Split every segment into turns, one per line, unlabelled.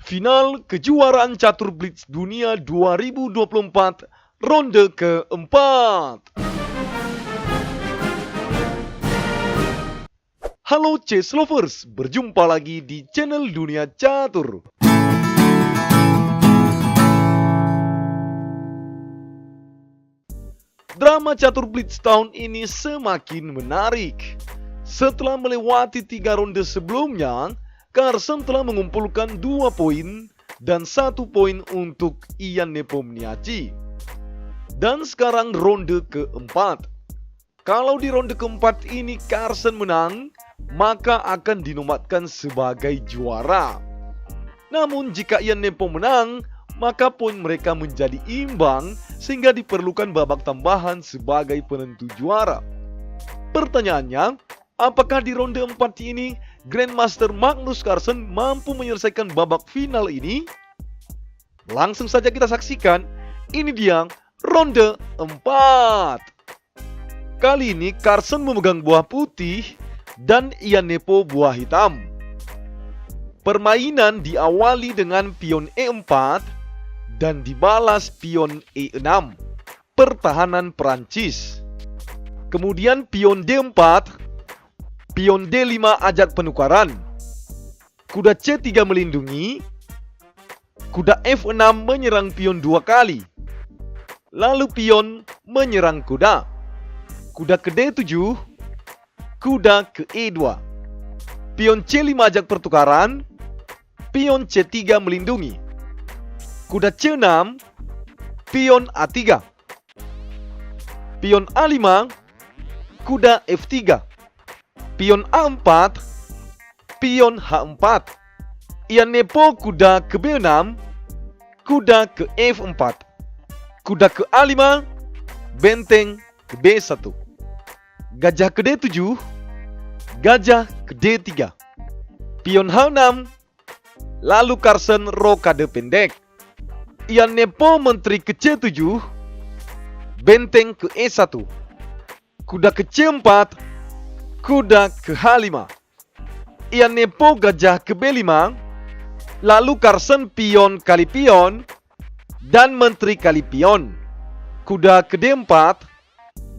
Final kejuaraan catur blitz dunia 2024 ronde keempat. Halo chess lovers, berjumpa lagi di channel Dunia Catur. Drama catur blitz tahun ini semakin menarik. Setelah melewati 3 ronde sebelumnya, Carlsen telah mengumpulkan 2 poin dan 1 poin untuk Ian Nepomniachtchi. Dan sekarang ronde keempat. Kalau di ronde keempat ini Carlsen menang, maka akan dinobatkan sebagai juara. Namun jika Ian Nepo menang, maka poin mereka menjadi imbang sehingga diperlukan babak tambahan sebagai penentu juara. Pertanyaannya, apakah di ronde 4 ini Grandmaster Magnus Carlsen mampu menyelesaikan babak final ini? Langsung saja kita saksikan. Ini dia ronde 4. Kali ini Carlsen memegang buah putih dan Ian Nepo buah hitam. Permainan diawali dengan pion E4 dan dibalas pion E6. Pertahanan Perancis. Kemudian pion D4. Pion D5 ajak penukaran. Kuda C3 melindungi. Kuda F6 menyerang pion 2 kali. Lalu pion menyerang kuda. Kuda ke D7. Kuda ke E2. Pion C5 ajak pertukaran. Pion C3 melindungi. Kuda C6. Pion A3. Pion A5. Kuda F3. Pion A4, pion H4. Ian Nepo kuda ke B6, kuda ke F4. Kuda ke A5, benteng ke B1. Gajah ke D7, gajah ke D3. Pion H6, lalu Carlsen rokade pendek. Ian Nepo menteri ke C7, benteng ke E1. Kuda ke C4, kuda ke H5. Ian Nepo gajah ke B5. Lalu Carlsen pion kali pion dan menteri kali pion. Kuda ke D4.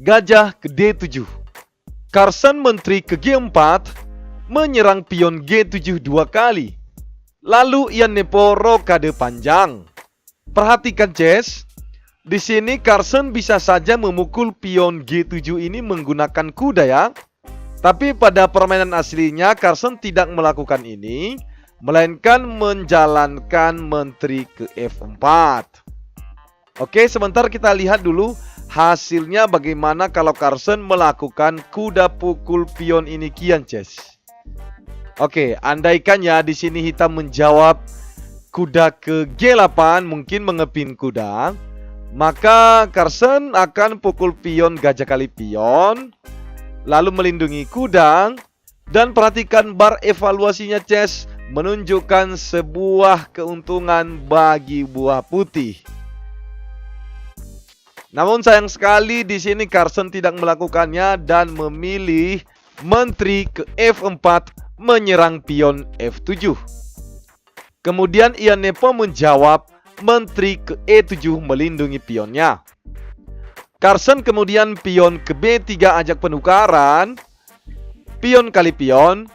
Gajah ke D7. Carlsen menteri ke G4. Menyerang pion G7 2 kali. Lalu Ian Nepo rokade panjang. Perhatikan chess. Di sini Carlsen bisa saja memukul pion G7 ini menggunakan kuda ya. Tapi pada permainan aslinya Carlsen tidak melakukan ini, melainkan menjalankan menteri ke F4. Oke, sebentar kita lihat dulu hasilnya bagaimana kalau Carlsen melakukan kuda pukul pion ini kian chess. Oke, andaikan ya di sini hitam menjawab kuda ke G8, mungkin mengepin kuda, maka Carlsen akan pukul pion gajah kali pion, lalu melindungi kuda, dan perhatikan bar evaluasinya chess menunjukkan sebuah keuntungan bagi buah putih. Namun sayang sekali di sini Carlsen tidak melakukannya dan memilih menteri ke F4 menyerang pion F7. Kemudian Ian Nepo menjawab menteri ke E7 melindungi pionnya. Carlsen kemudian pion ke B3 ajak penukaran. Pion kali pion.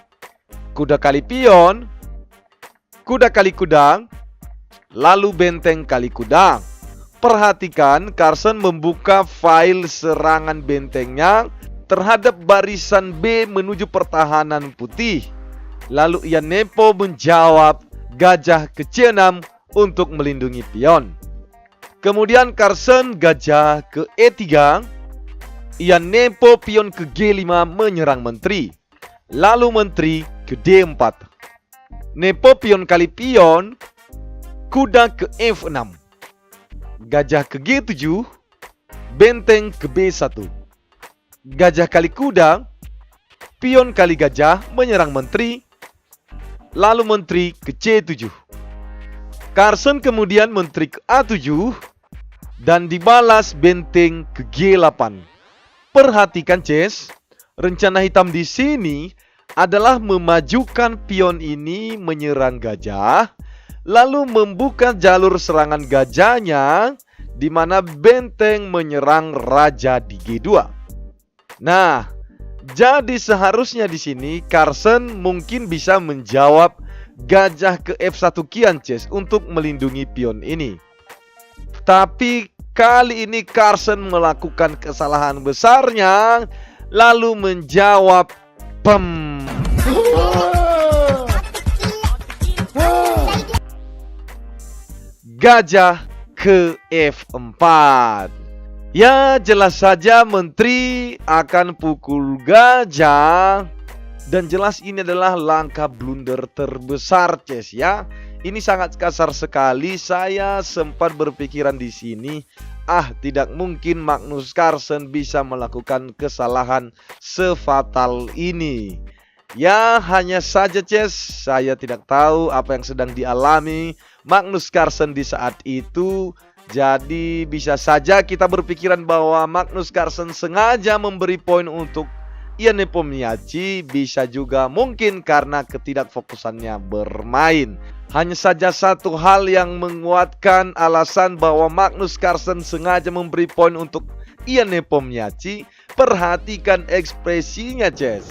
Kuda kali pion. Kuda kali kuda. Lalu benteng kali kuda. Perhatikan Carlsen membuka file serangan bentengnya terhadap barisan B menuju pertahanan putih. Lalu Ian Nepo menjawab gajah ke C6 untuk melindungi pion. Kemudian Carlsen gajah ke E3. Ian Nepo pion ke G5 menyerang menteri. Lalu menteri ke D4. Nepo pion kali pion. Kuda ke F6. Gajah ke G7. Benteng ke B1. Gajah kali kuda. Pion kali gajah menyerang menteri. Lalu menteri ke C7. Carlsen kemudian menteri ke A7 dan dibalas benteng ke G8. Perhatikan chess, rencana hitam di sini adalah memajukan pion ini menyerang gajah lalu membuka jalur serangan gajahnya, di mana benteng menyerang raja di G2. Nah, jadi seharusnya di sini Carson mungkin bisa menjawab gajah ke F1 kian Ces untuk melindungi pion ini. Tapi kali ini Carson melakukan kesalahan besarnya, lalu menjawab gajah ke F4. Ya, jelas saja menteri akan pukul gajah. Dan jelas ini adalah langkah blunder terbesar Ces ya. Ini sangat kasar sekali. Saya sempat berpikiran di sini, tidak mungkin Magnus Carlsen bisa melakukan kesalahan sefatal ini. Ya, hanya saja Ces, saya tidak tahu apa yang sedang dialami Magnus Carlsen di saat itu. Jadi bisa saja kita berpikiran bahwa Magnus Carlsen sengaja memberi poin untuk Ian Nepomniachtchi, bisa juga mungkin karena ketidakfokusannya bermain. Hanya saja satu hal yang menguatkan alasan bahwa Magnus Carlsen sengaja memberi poin untuk Ian Nepomniachtchi. Perhatikan ekspresinya Ces.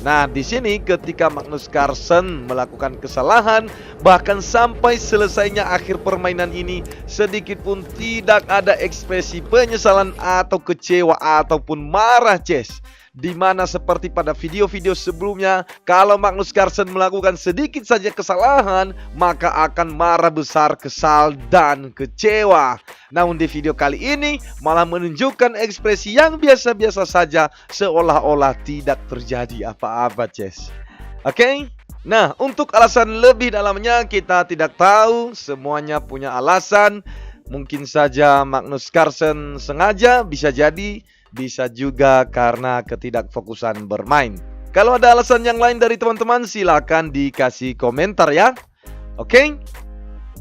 Nah, di sini ketika Magnus Carlsen melakukan kesalahan, bahkan sampai selesainya akhir permainan ini, sedikit pun tidak ada ekspresi penyesalan atau kecewa ataupun marah Ces. Dimana seperti pada video-video sebelumnya, kalau Magnus Carlsen melakukan sedikit saja kesalahan, maka akan marah besar, kesal, dan kecewa. Namun di video kali ini malah menunjukkan ekspresi yang biasa-biasa saja, seolah-olah tidak terjadi apa-apa Ces. Oke? Nah, untuk alasan lebih dalamnya kita tidak tahu, semuanya punya alasan. Mungkin saja Magnus Carlsen sengaja, bisa jadi, bisa juga karena ketidakfokusan bermain. Kalau ada alasan yang lain dari teman-teman, silakan dikasih komentar ya. Oke?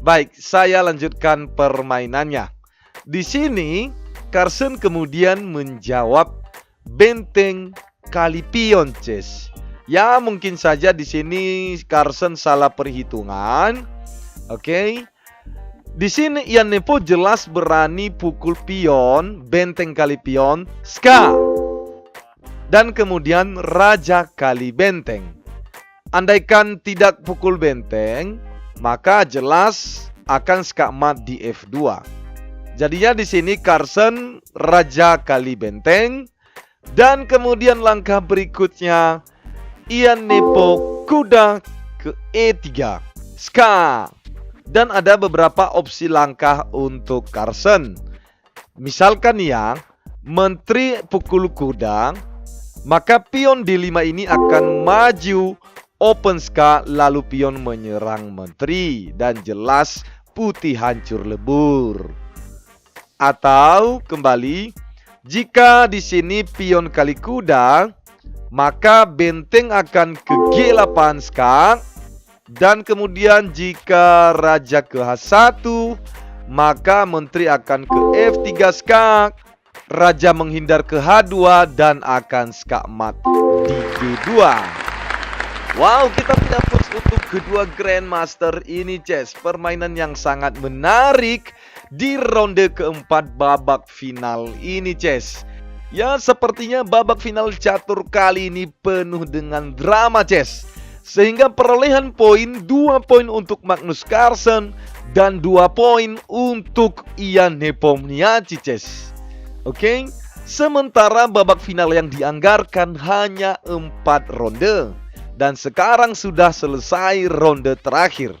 Baik, saya lanjutkan permainannya. Di sini Carlsen kemudian menjawab benteng kali pion Ces. Ya, mungkin saja di sini Carlsen salah perhitungan. Oke. Di sini Ian Nepo jelas berani pukul pion, benteng kali pion, ska. Dan kemudian raja kali benteng. Andaikan tidak pukul benteng, maka jelas akan ska mat di F2. Jadinya di sini Carlsen raja kali benteng, dan kemudian langkah berikutnya Ian Nepo kuda ke E3, ska. Dan ada beberapa opsi langkah untuk Carlsen. Misalkan ya, menteri pukul kuda, maka pion D5 ini akan maju open ska, lalu pion menyerang menteri, dan jelas putih hancur lebur. Atau kembali, jika di sini pion kali kuda, maka benteng akan ke G8 ska. Dan kemudian jika raja ke H1, maka menteri akan ke F3 skak, raja menghindar ke H2 dan akan skak mat di G2. Wow, kita tidak puas untuk kedua Grandmaster ini Ces. Permainan yang sangat menarik di ronde keempat babak final ini Ces. Ya, sepertinya babak final catur kali ini penuh dengan drama Ces. Sehingga perolehan poin 2 poin untuk Magnus Carlsen dan 2 poin untuk Ian Nepomniachtchi Ces. Oke, sementara babak final yang dianggarkan hanya 4 ronde. Dan sekarang sudah selesai ronde terakhir.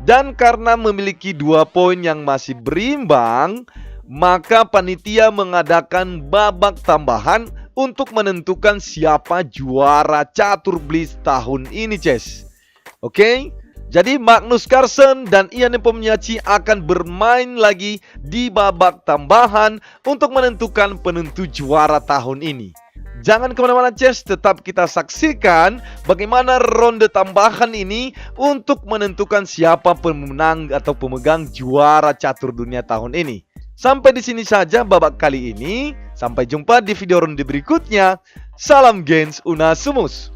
Dan karena memiliki 2 poin yang masih berimbang, maka panitia mengadakan babak tambahan untuk menentukan siapa juara catur blitz tahun ini Ces. Oke, jadi Magnus Carlsen dan Ian Nepomniachtchi akan bermain lagi di babak tambahan untuk menentukan penentu juara tahun ini. Jangan kemana-mana Ces, tetap kita saksikan bagaimana ronde tambahan ini untuk menentukan siapa pemenang atau pemegang juara catur dunia tahun ini. Sampai di sini saja babak kali ini. Sampai jumpa di video ronde berikutnya. Salam Gens Unasumus.